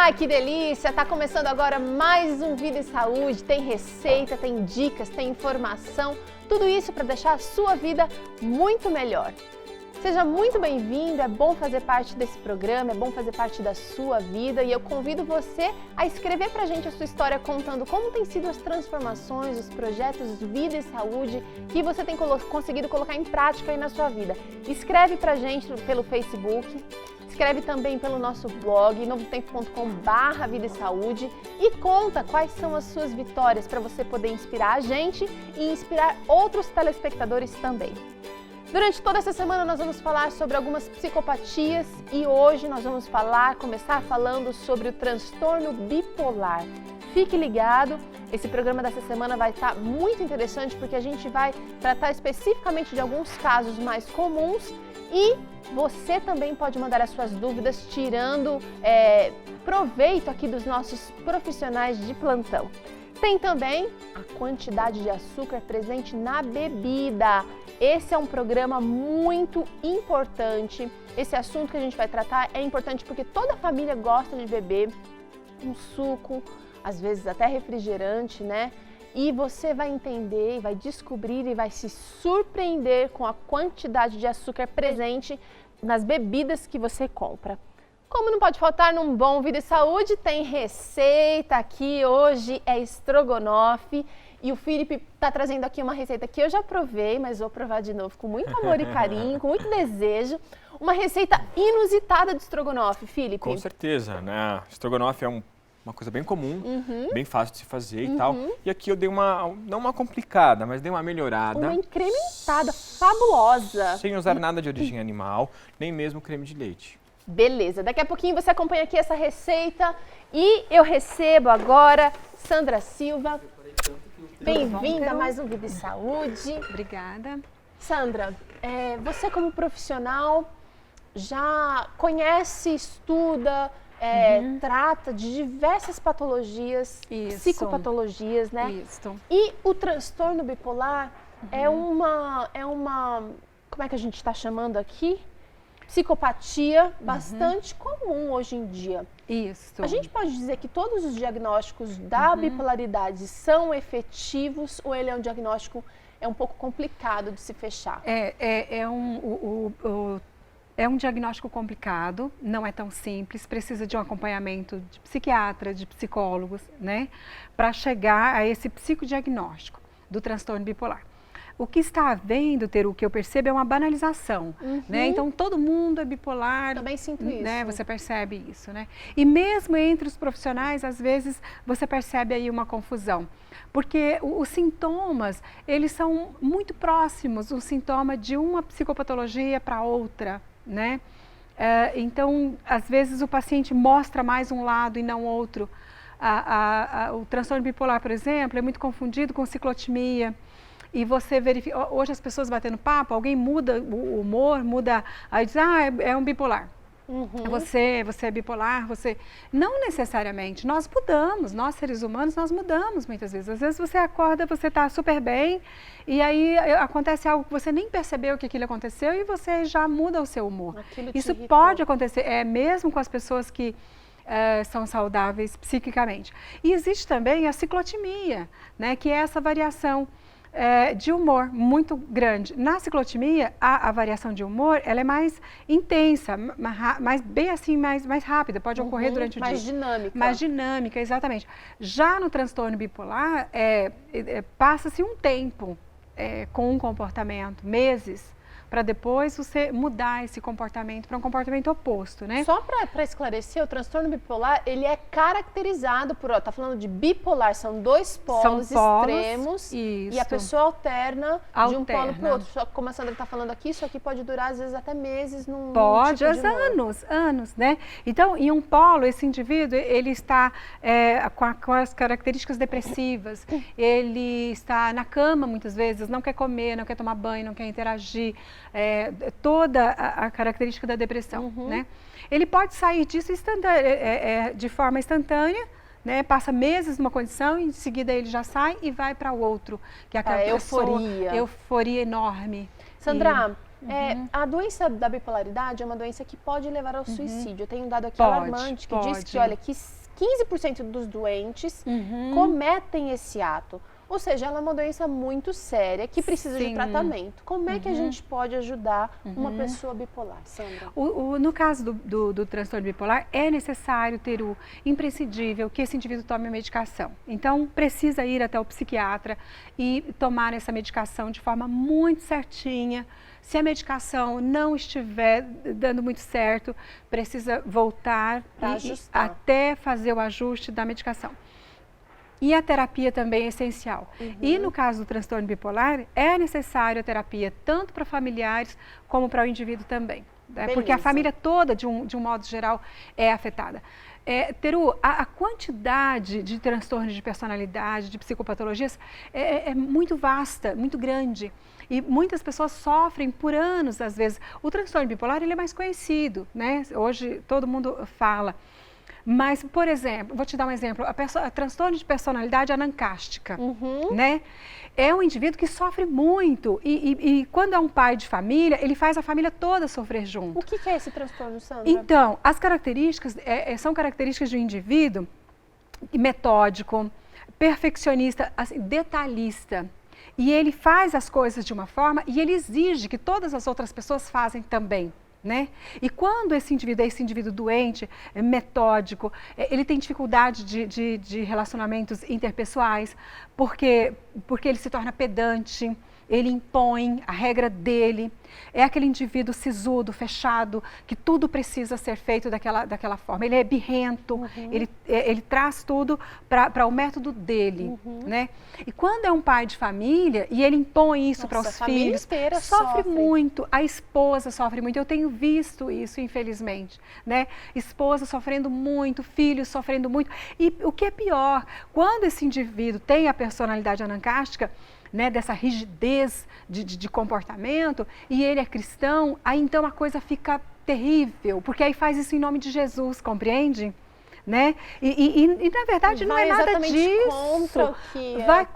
Ai, que delícia! Tá começando agora mais um Vida e Saúde. Tem receita, tem dicas, tem informação, tudo isso para deixar a sua vida muito melhor. Seja muito bem-vindo, é bom fazer parte desse programa, é bom fazer parte da sua vida e eu convido você a escrever pra gente a sua história contando como tem sido as transformações, os projetos Vida e Saúde que você tem conseguido colocar em prática aí na sua vida. Escreve pra gente pelo Facebook, escreve também pelo nosso blog, novotempo.com/vida e saúde e conta quais são as suas vitórias para você poder inspirar a gente e inspirar outros telespectadores também. Durante toda essa semana nós vamos falar sobre algumas psicopatias e hoje nós vamos começar falando sobre o transtorno bipolar. Fique ligado, esse programa dessa semana vai estar muito interessante porque a gente vai tratar especificamente de alguns casos mais comuns e você também pode mandar as suas dúvidas tirando proveito aqui dos nossos profissionais de plantão. Tem também a quantidade de açúcar presente na bebida. Esse é um programa muito importante. Esse assunto que a gente vai tratar é importante porque toda família gosta de beber um suco, às vezes até refrigerante, né? E você vai entender, vai descobrir e vai se surpreender com a quantidade de açúcar presente nas bebidas que você compra. Como não pode faltar num bom Vida e Saúde, tem receita aqui. Hoje é estrogonofe e o Felipe está trazendo aqui uma receita que eu já provei, mas vou provar de novo com muito amor e carinho, com muito desejo. Uma receita inusitada de estrogonofe, Felipe. Com certeza, né? Estrogonofe é uma coisa bem comum, bem fácil de se fazer e tal. E aqui eu dei não uma complicada, mas dei uma melhorada. Uma incrementada, fabulosa. Sem usar nada de origem animal, nem mesmo creme de leite. Beleza, daqui a pouquinho você acompanha aqui essa receita e eu recebo agora Sandra Silva. Bem-vinda a mais um Vida e Saúde. Obrigada. Sandra, você como profissional já conhece, estuda, trata de diversas patologias, psicopatologias, né? Isso. E o transtorno bipolar é uma, como é que a gente está chamando aqui? Psicopatia bastante comum hoje em dia. Isso. A gente pode dizer que todos os diagnósticos da bipolaridade são efetivos ou ele é um diagnóstico um pouco complicado de se fechar? É um diagnóstico complicado, não é tão simples, precisa de um acompanhamento de psiquiatra, de psicólogos, né, para chegar a esse psicodiagnóstico do transtorno bipolar. O que está havendo, o que eu percebo é uma banalização, né? Então todo mundo é bipolar. Também sinto isso. Né? Você percebe isso, né? E mesmo entre os profissionais, às vezes você percebe aí uma confusão, porque os sintomas, eles são muito próximos, o sintoma de uma psicopatologia para outra, né? Então, às vezes o paciente mostra mais um lado e não outro. O transtorno bipolar, por exemplo, é muito confundido com ciclotimia. E você verifica, hoje as pessoas batendo papo, alguém muda o humor, aí diz, é um bipolar. Você é bipolar, você... Não necessariamente, nós mudamos, nós seres humanos, nós mudamos muitas vezes. Às vezes você acorda, você está super bem, e aí acontece algo que você nem percebeu que aquilo aconteceu e você já muda o seu humor. Isso pode acontecer, mesmo com as pessoas que são saudáveis psiquicamente. E existe também a ciclotimia, né, que é essa variação de humor muito grande. Na ciclotimia, a variação de humor ela é mais intensa, bem assim, mais rápida, pode ocorrer durante o dia. Mais dinâmica. Mais dinâmica, exatamente. Já no transtorno bipolar, passa-se um tempo com um comportamento, meses, para depois você mudar esse comportamento para um comportamento oposto, né? Só para esclarecer, o transtorno bipolar, ele é caracterizado por, tá falando de bipolar, são dois polos extremos e a pessoa alterna de um polo para o outro. Só que como a Sandra está falando aqui, isso aqui pode durar às vezes até meses num Pode, tipo de anos, né? Então, em um polo, esse indivíduo, ele está com as características depressivas, ele está na cama muitas vezes, não quer comer, não quer tomar banho, não quer interagir, toda a característica da depressão, né? Ele pode sair disso de forma instantânea, né? Passa meses numa condição e em seguida ele já sai e vai para o outro, que é aquela euforia euforia enorme. Sandra, A doença da bipolaridade é uma doença que pode levar ao suicídio. Eu tenho um dado aqui Pode, alarmante que diz que, olha, que 15% dos doentes cometem esse ato. Ou seja, ela é uma doença muito séria que precisa de tratamento. Como é que a gente pode ajudar uma pessoa bipolar, Sandra? No caso do transtorno bipolar, é necessário ter o imprescindível que esse indivíduo tome a medicação. Então, precisa ir até o psiquiatra e tomar essa medicação de forma muito certinha. Se a medicação não estiver dando muito certo, precisa voltar até fazer o ajuste da medicação. E a terapia também é essencial. E no caso do transtorno bipolar, é necessário a terapia tanto para familiares como para o indivíduo também. Né? Porque a família toda, de um modo geral, é afetada. Teru, a quantidade de transtornos de personalidade, de psicopatologias, é muito vasta, muito grande. E muitas pessoas sofrem por anos, às vezes. O transtorno bipolar ele é mais conhecido, né? Hoje todo mundo fala. Mas, por exemplo, vou te dar um exemplo, a transtorno de personalidade anancástica, né? É um indivíduo que sofre muito e quando é um pai de família, ele faz a família toda sofrer junto. O que é esse transtorno, Sandra? Então, as características são características de um indivíduo metódico, perfeccionista, assim, detalhista. E ele faz as coisas de uma forma e ele exige que todas as outras pessoas façam também. Né? E quando esse indivíduo doente, metódico, ele tem dificuldade de relacionamentos interpessoais, porque ele se torna pedante, ele impõe a regra dele, é aquele indivíduo sisudo, fechado, que tudo precisa ser feito daquela forma. Ele é birrento, ele traz tudo para o método dele, né? E quando é um pai de família e ele impõe isso para os filhos, sofre muito, a esposa sofre muito. Eu tenho visto isso, infelizmente, né? Esposa sofrendo muito, filhos sofrendo muito. E o que é pior, quando esse indivíduo tem a personalidade anancástica, né, dessa rigidez de comportamento, e ele é cristão, aí então a coisa fica terrível, porque aí faz isso em nome de Jesus, compreende? Né? E na verdade não é nada disso. Contra o que vai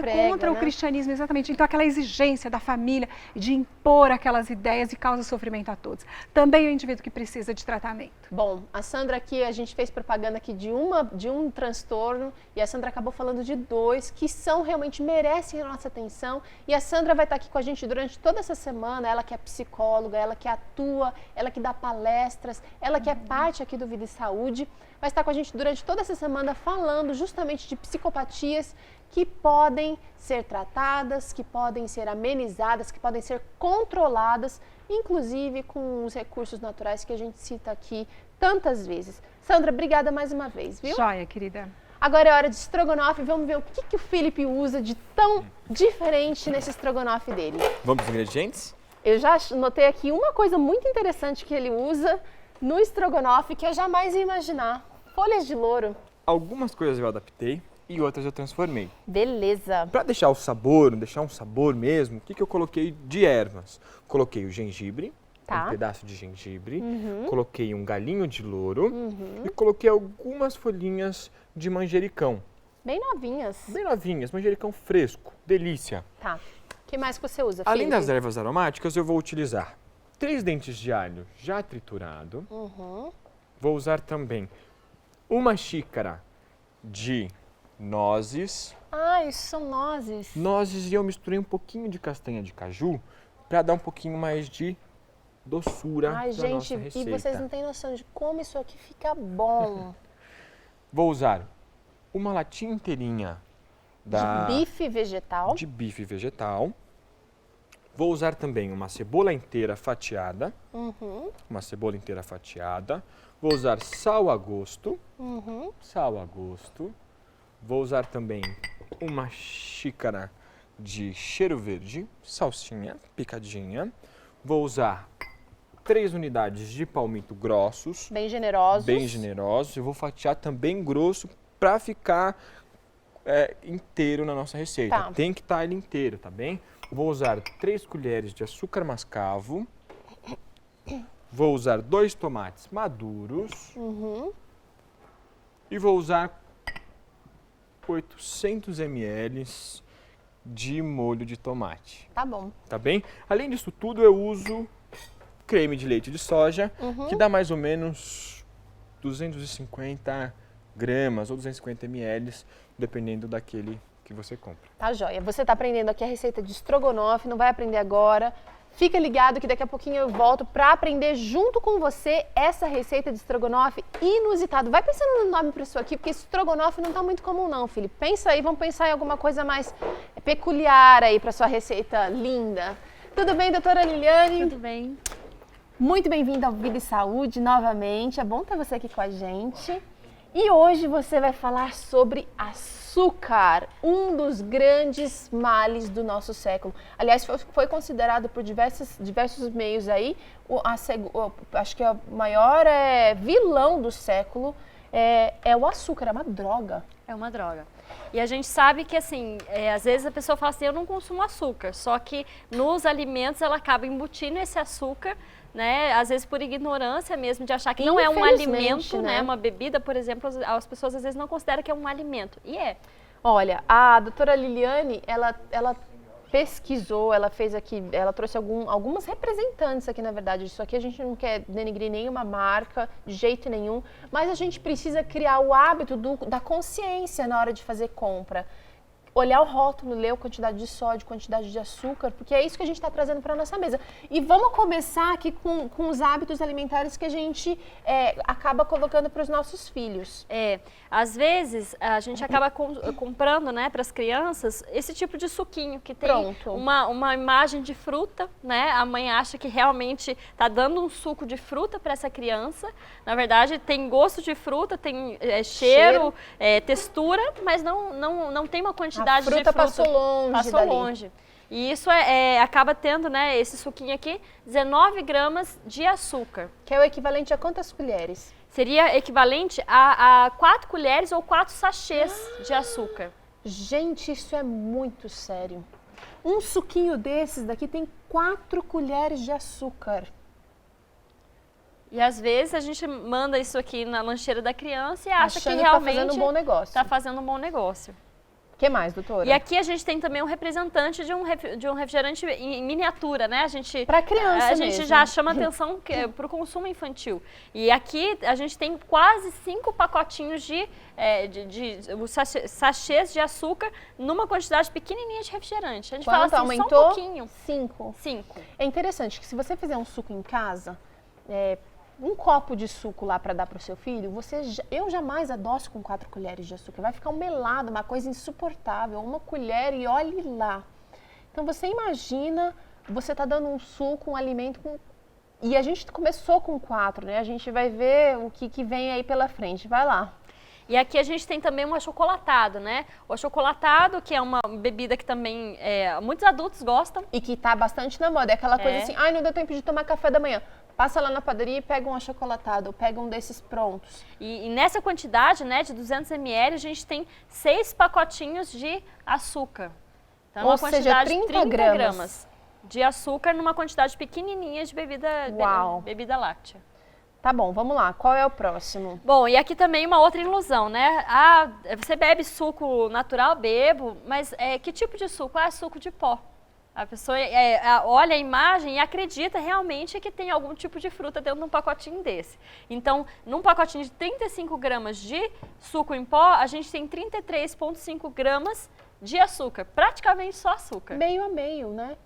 prega, contra o cristianismo, exatamente. Então aquela exigência da família de impor aquelas ideias e causa sofrimento a todos. Também é um indivíduo que precisa de tratamento. Bom, a Sandra aqui, a gente fez propaganda aqui de um transtorno e a Sandra acabou falando de dois que realmente merecem a nossa atenção, e a Sandra vai estar aqui com a gente durante toda essa semana, ela que é psicóloga, ela que atua, ela que dá palestras, ela que é parte aqui do Vida e Saúde, vai estar com a gente durante toda essa semana falando justamente de psicopatias que podem ser tratadas, que podem ser amenizadas, que podem ser controladas, inclusive com os recursos naturais que a gente cita aqui tantas vezes. Sandra, obrigada mais uma vez, viu? Joia, querida. Agora é hora de estrogonofe, vamos ver o que o Felipe usa de tão diferente nesse estrogonofe dele. Vamos para os ingredientes? Eu já notei aqui uma coisa muito interessante que ele usa no estrogonofe que eu jamais ia imaginar. Folhas de louro. Algumas coisas eu adaptei e outras eu transformei. Beleza. Para deixar um sabor mesmo, o que eu coloquei de ervas? Coloquei o gengibre, um pedaço de gengibre, coloquei um galinho de louro e coloquei algumas folhinhas de manjericão. Bem novinhas. Bem novinhas, manjericão fresco, delícia. Tá. O que mais que você usa, Felipe? Além das ervas aromáticas, eu vou utilizar 3 dentes de alho já triturado. Vou usar também 1 xícara de nozes. Ah, isso são nozes. Nozes, e eu misturei um pouquinho de castanha de caju para dar um pouquinho mais de doçura para nossa receita. E vocês não têm noção de como isso aqui fica bom. Vou usar 1 latinha inteirinha de bife vegetal. Vou usar também uma cebola inteira fatiada. Uma cebola inteira fatiada. Vou usar sal a gosto. Sal a gosto. Vou usar também 1 xícara de cheiro verde, salsinha picadinha. Vou usar 3 unidades de palmito grossos. Bem generosos. Bem generosos. Eu vou fatiar também grosso para ficar inteiro na nossa receita. Tá. Tem que estar ele inteiro, tá bem? Vou usar 3 colheres de açúcar mascavo. Vou usar 2 tomates maduros. E vou usar 800 ml de molho de tomate. Tá bom. Tá bem? Além disso tudo, eu uso creme de leite de soja, que dá mais ou menos 250 gramas ou 250 ml, dependendo daquele que você compra. Tá joia. Você tá aprendendo aqui a receita de estrogonofe, não vai aprender agora. Fica ligado que daqui a pouquinho eu volto para aprender junto com você essa receita de estrogonofe inusitado. Vai pensando no nome para isso aqui, porque estrogonofe não tá muito comum não, Felipe. Pensa aí, vamos pensar em alguma coisa mais peculiar aí para sua receita linda. Tudo bem, doutora Liliane? Tudo bem. Muito bem-vinda ao Vida e Saúde novamente. É bom ter você aqui com a gente. E hoje você vai falar sobre açúcar, um dos grandes males do nosso século. Aliás, foi considerado por diversos meios aí, acho que o maior vilão do século é o açúcar, é uma droga. É uma droga. E a gente sabe que, assim, às vezes a pessoa fala assim, eu não consumo açúcar, só que nos alimentos ela acaba embutindo esse açúcar, né? Às vezes por ignorância mesmo, de achar que não é um alimento, né? Uma bebida, por exemplo, as pessoas às vezes não consideram que é um alimento. E é. Olha, a doutora Liliane, ela pesquisou, ela fez aqui, ela trouxe algumas representantes aqui, na verdade. Isso aqui a gente não quer denegrir nenhuma marca, de jeito nenhum, mas a gente precisa criar o hábito da consciência na hora de fazer compra. Olhar o rótulo, ler a quantidade de sódio, quantidade de açúcar, porque é isso que a gente está trazendo para a nossa mesa. E vamos começar aqui com os hábitos alimentares que a gente acaba colocando para os nossos filhos. Às vezes a gente acaba comprando, né, para as crianças esse tipo de suquinho que tem uma imagem de fruta, né? A mãe acha que realmente está dando um suco de fruta para essa criança. Na verdade, tem gosto de fruta, tem cheiro, textura, mas não tem uma quantidade de fruta. Passou longe. Passou longe. E isso acaba tendo, né, esse suquinho aqui, 19 gramas de açúcar. Que é o equivalente a quantas colheres? Seria equivalente a 4 colheres ou 4 sachês de açúcar. Gente, isso é muito sério. Um suquinho desses daqui tem 4 colheres de açúcar. E às vezes a gente manda isso aqui na lancheira da criança e acha que realmente tá fazendo um bom negócio. Está fazendo um bom negócio. O que mais, doutora? E aqui a gente tem também um representante de um refrigerante em miniatura, né? Para criança A gente mesmo. Já chama atenção para o consumo infantil. E aqui a gente tem quase 5 pacotinhos de sachês de açúcar numa quantidade pequenininha de refrigerante. A gente fala assim, aumentou? Só um pouquinho. 5. 5. É interessante que se você fizer um suco em casa, um copo de suco lá para dar para o seu filho, eu jamais adoço com 4 colheres de açúcar. Vai ficar um melado, uma coisa insuportável. Uma colher e olhe lá. Então você imagina, você tá dando um suco, um alimento com... E a gente começou com 4, né? A gente vai ver o que vem aí pela frente. Vai lá. E aqui a gente tem também um achocolatado, né? O achocolatado, que é uma bebida que também muitos adultos gostam. E que tá bastante na moda. É aquela coisa assim, não deu tempo de tomar café da manhã. Passa lá na padaria e pega um achocolatado, ou pega um desses prontos. E nessa quantidade, né, de 200 ml, a gente tem 6 pacotinhos de açúcar. Então, ou seja, 30 gramas de açúcar numa quantidade pequenininha de bebida láctea. Tá bom, vamos lá. Qual é o próximo? Bom, e aqui também uma outra ilusão, né? Você bebe suco natural? Bebo, mas que tipo de suco? Suco de pó. A pessoa olha a imagem e acredita realmente que tem algum tipo de fruta dentro de um pacotinho desse. Então, num pacotinho de 35 gramas de suco em pó, a gente tem 33,5 gramas de açúcar. Praticamente só açúcar. Meio a meio, né?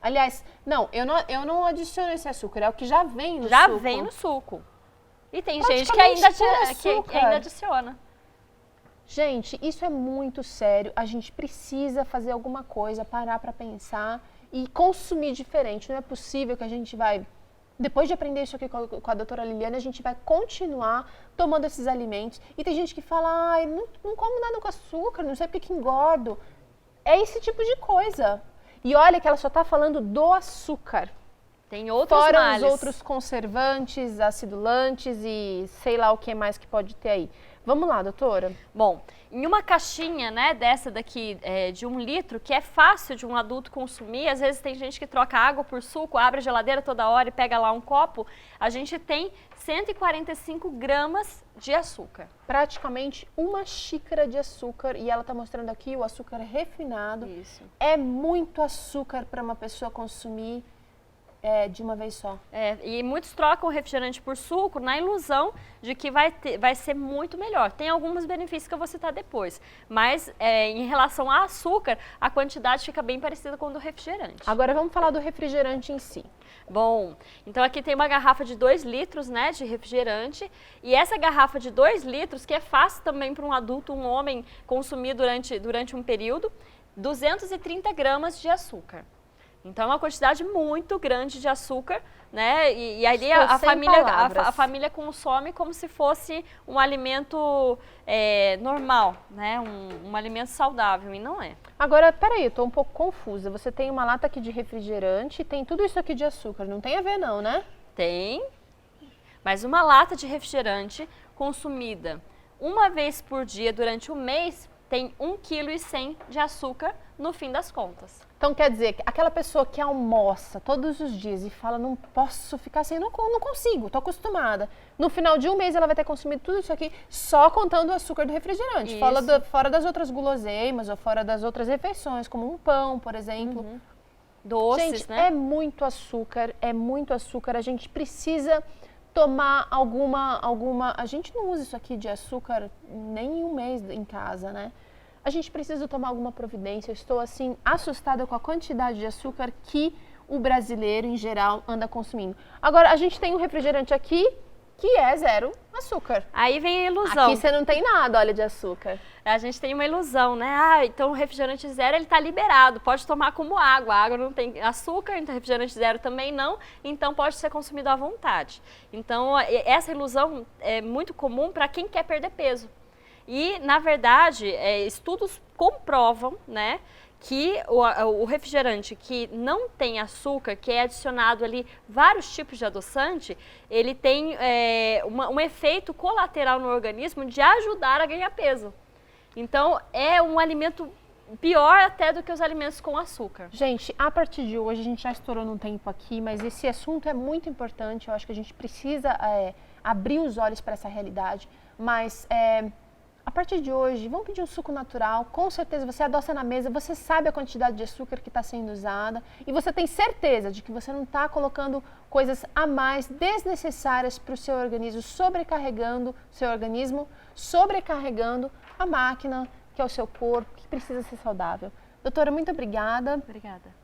Aliás, eu não adiciono esse açúcar, é o que já vem no suco. Já vem no suco. E tem gente que ainda adiciona. Gente, isso é muito sério, a gente precisa fazer alguma coisa, parar para pensar e consumir diferente. Não é possível que a gente vai, depois de aprender isso aqui com a doutora Liliane, a gente vai continuar tomando esses alimentos. E tem gente que fala, não como nada com açúcar, não sei porque que engordo. É esse tipo de coisa. E olha que ela só está falando do açúcar. Tem outros males. Fora os males. outros conservantes, acidulantes e sei lá o que mais que pode ter aí. Vamos lá, doutora. Bom, em uma caixinha, né, dessa daqui de 1 litro, que é fácil de um adulto consumir, às vezes tem gente que troca água por suco, abre a geladeira toda hora e pega lá um copo, a gente tem 145 gramas de açúcar. Praticamente 1 xícara de açúcar, e ela está mostrando aqui o açúcar refinado. Isso. É muito açúcar para uma pessoa consumir de uma vez só. E muitos trocam o refrigerante por suco na ilusão de que vai ser muito melhor. Tem alguns benefícios que eu vou citar depois, mas em relação ao açúcar, a quantidade fica bem parecida com a do refrigerante. Agora vamos falar do refrigerante em si. Bom, então aqui tem uma garrafa de 2 litros, né, de refrigerante, e essa garrafa de 2 litros, que é fácil também para um adulto, um homem, consumir durante um período, 230 gramas de açúcar. Então é uma quantidade muito grande de açúcar, né, e aí a família consome como se fosse um alimento normal, né, um alimento saudável, e não é. Agora, peraí, eu estou um pouco confusa. Você tem uma lata aqui de refrigerante e tem tudo isso aqui de açúcar. Não tem a ver não, né? Tem, mas uma lata de refrigerante consumida uma vez por dia durante um mês tem 1,1 kg de açúcar no fim das contas. Então quer dizer, aquela pessoa que almoça todos os dias e fala, não posso ficar sem, não consigo, estou acostumada. No final de um mês ela vai ter consumido tudo isso aqui só contando o açúcar do refrigerante, fora das outras guloseimas ou fora das outras refeições, como um pão, por exemplo. Doces, gente, né? é muito açúcar, a gente precisa tomar alguma... A gente não usa isso aqui de açúcar nem em um mês em casa, né? A gente precisa tomar alguma providência. Eu estou, assim, assustada com a quantidade de açúcar que o brasileiro, em geral, anda consumindo. Agora, a gente tem um refrigerante aqui que é 0 açúcar. Aí vem a ilusão. Aqui você não tem nada, olha, de açúcar. A gente tem uma ilusão, né? Então o refrigerante 0, ele tá liberado, pode tomar como água. A água não tem açúcar, então refrigerante 0 também não, então pode ser consumido à vontade. Então essa ilusão é muito comum para quem quer perder peso. E, na verdade, estudos comprovam, né, que o refrigerante que não tem açúcar, que é adicionado ali vários tipos de adoçante, ele tem um efeito colateral no organismo de ajudar a ganhar peso. Então, é um alimento pior até do que os alimentos com açúcar. Gente, a partir de hoje, a gente já estourou num tempo aqui, mas esse assunto é muito importante. Eu acho que a gente precisa abrir os olhos para essa realidade, mas... A partir de hoje, vamos pedir um suco natural, com certeza você adoça na mesa, você sabe a quantidade de açúcar que está sendo usada e você tem certeza de que você não está colocando coisas a mais desnecessárias para o seu organismo, sobrecarregando a máquina, que é o seu corpo, que precisa ser saudável. Doutora, muito obrigada. Obrigada.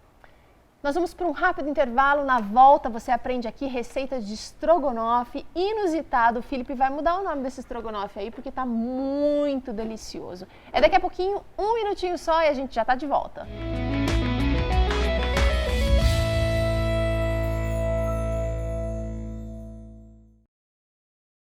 Nós vamos para um rápido intervalo. Na volta você aprende aqui receitas de estrogonofe inusitado. O Felipe vai mudar o nome desse estrogonofe aí porque está muito delicioso. É daqui a pouquinho, 1 minutinho só e a gente já está de volta.